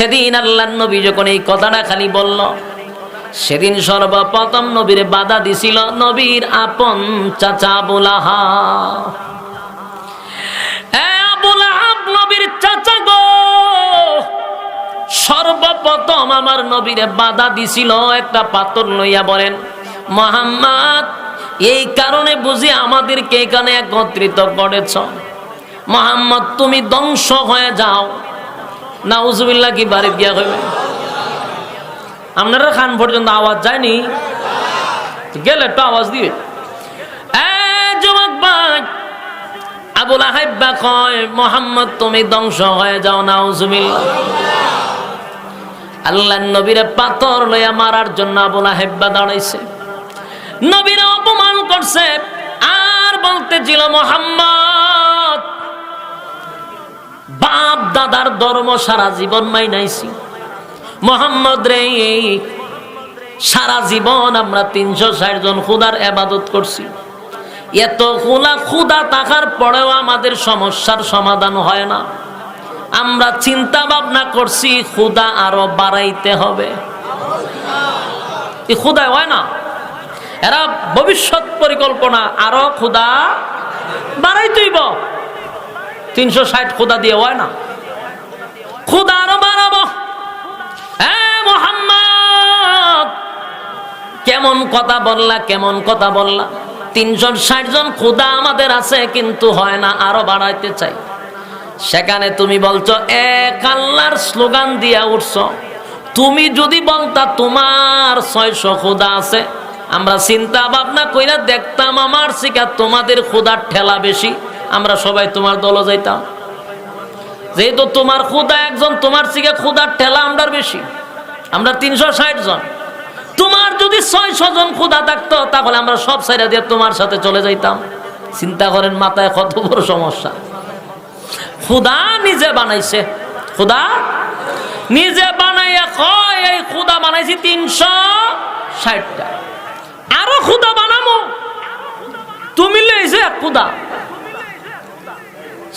সেদিন আল্লাহর নবী যখন এই কথাটা খালি বলল, সেদিন সর্বপ্রথম নবীর বাধা দিছিল নবীর আপন চাচা আবু লাহাব। আবু লাহাব নবীর চাচা গো, সর্বপ্রথম আমার নবীরে বাধা দিছিল একটা পাথর লইয়া বলেন, মুহাম্মদ এই কারণে বুঝি আমাদেরকে এখানে একত্রিত করেছ, মুহাম্মদ তুমি ধ্বংস হয়ে যাও। নাউজুবিল্লাহ কি বাড়ি দিয়া হইবে? আপনারা খান পর্যন্ত আওয়াজ যায়নি, গেলে একটু আওয়াজ দিবে। যুবক ভাই, আবু লাহাব কয় মুহাম্মদ তুমি ধ্বংস হয়ে যাও। নাউজুবিল্লাহ। আল্লাহর নবীরে পাথর লইয়া মারার জন্য আবু লাহাব দাঁড়াইছে, নবীরে অপমান করছে আর বলতেছিল মুহাম্মদ বাপ দাদার ধর্ম সারা জীবন মাইনাইছি, মুহাম্মদ রে সারা জীবন আমরা 360 জন খুদার ইবাদত করছি, এত খুদা থাকার পরেও আমাদের সমস্যার সমাধান হয় না। আমরা চিন্তা ভাবনা করছি খুদা আরো বাড়াইতে হবে। এই খুদায় হয় না, এরা ভবিষ্যৎ পরিকল্পনা আরো খুদা বাড়াইতেইব। 360 খুদা দিয়ে হয় না, খুদা আরো বাড়াবো। মুহাম্মদ কেমন কথা বললা, কেমন কথা বললা। 360 জন খুদা আমাদের আছে কিন্তু হয় না, আরো বাড়াইতে চাই। সেখানে তুমি বলছো এক আল্লাহর স্লোগান দিয়া উঠছো। তুমি যদি বলতা তোমার 600 খুদা আছে, আমরা চিন্তা ভাবনা কইরা দেখতাম আমার শিকা তোমাদের খুদার ঠেলা বেশি, আমরা সবাই তোমার দলে যাইতাম। যেহেতু তোমার খুদা একজন, তোমার শিকা খুদার ঠেলা আমরার বেশি, আমরা 360 জন। তোমার যদি 600 জন খুদা থাকতো তাহলে আমরা সব সাইরা দিয়ে তোমার সাথে চলে যাইতাম। চিন্তা করেন মাথায় কত বড় সমস্যা। খুদা নিজে বানাইছে, খুদা নিজে বানাইয়া কয় এই খুদা বানাইছি 360টা, আরো খুদা বানামো। তুমি লইছে এক খুদা।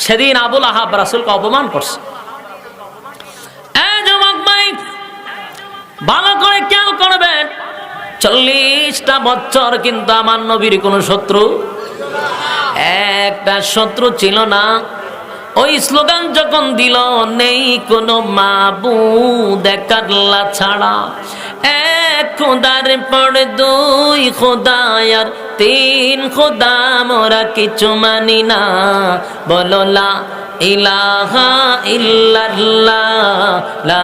সেদিন আবু লাহাব রাসূলকে অপমান করছে। যুবক ভাই ভালো করে খেয়াল করবেন, 40টা বছর কিন্তু আমার নবীর কোন শত্রু, একটা শত্রু ছিল না। ওই স্লোগান যখন দিল, নেই কোনো মাবুদ এক আল্লাহ ছাড়া, এক খোদার পর 2 খোদা আর 3 খোদা, মোরা কিছু মানি না, বলো লা ইলাহা ইল্লাল্লাহ।